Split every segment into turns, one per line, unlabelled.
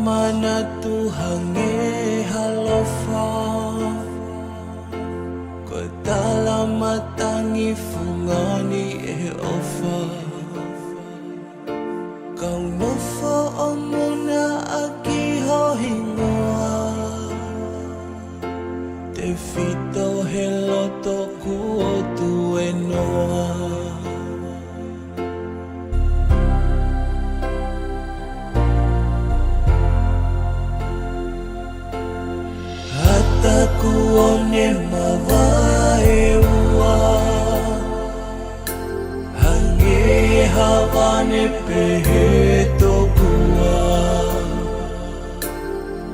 mana Tuhange halofa ko dalam matangi fungani ofa kau nofo omuna aki hohingoa te fito heloto kuo tuenoa kuone mawae ua hange havane pehe tokua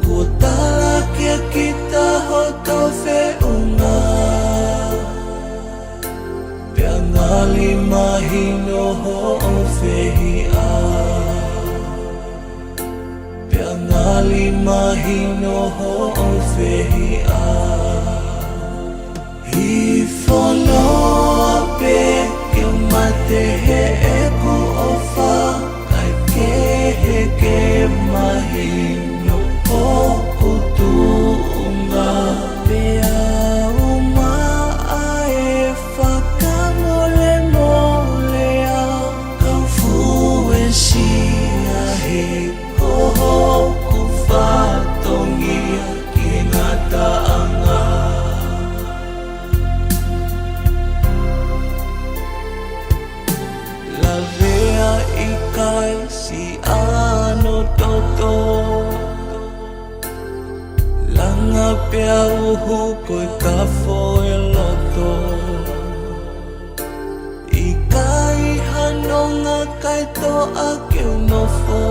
kutala kia kita hoto feunga piangali mahino ho ofehia piangali mahino ho ofehia Hifono ape ke mate he eku ofa kai ke he ke mahino o kutunga pea uma ae faka mole molea kau fuensia he koho kufatongia kinata anga ikai si ano toto langa pia uhu koi kafo eloto ikai hanonga kai to ake unofo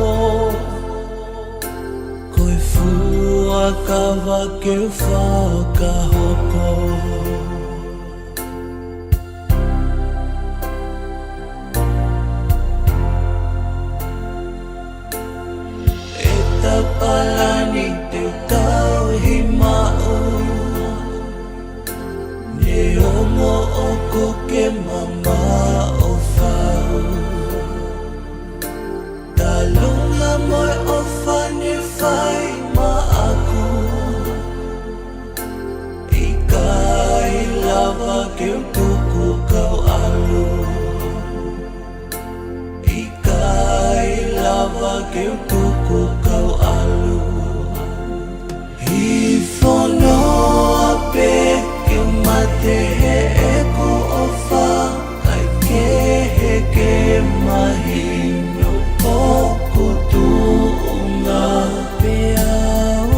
koi fua kawa ke whaka hoko palani te tau himau ne omo oko ke mama o fau talunga moi o fane fai ma aku ikai lava ke tuku kau alu ikai lava ke tuku kau alu Hifono ape ke mate he eku ofa kai ke he ke mahino o kutunga pea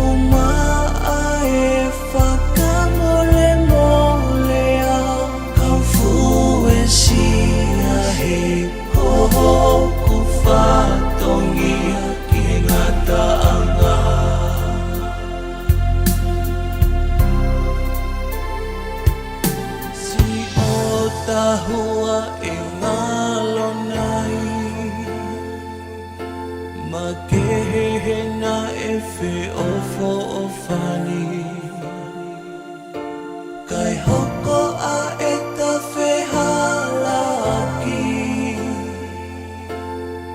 uma ae faka mole molea kau fuensia he koho kufatongia kinata anga si o tahua e ngalonai makehe na efe ofo ofani kai hoko a eta fe halaki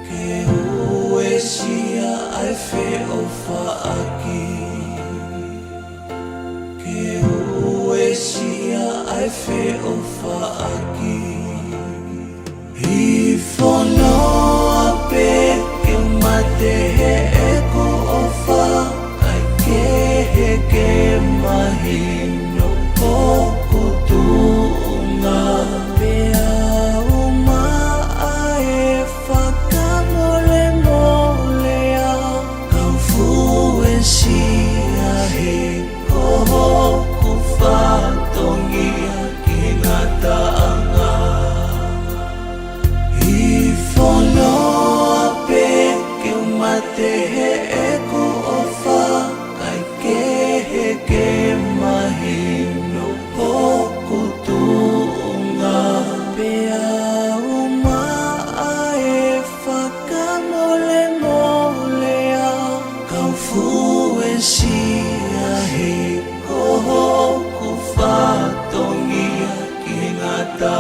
ke uesia ai fe ofa aki ke uesia ai fe ofa aki Hifono ape ke mate he eku ofa kai ke he ke mahino o kutunga pea uma ae faka mole molea kau fuensia he koho kufatongia kinata anga Hifono ape ke mate he eku ofa kai ke he ke mahino o kutunga pea uma ae faka mole molea kau fuensia he koho kufatongia kinata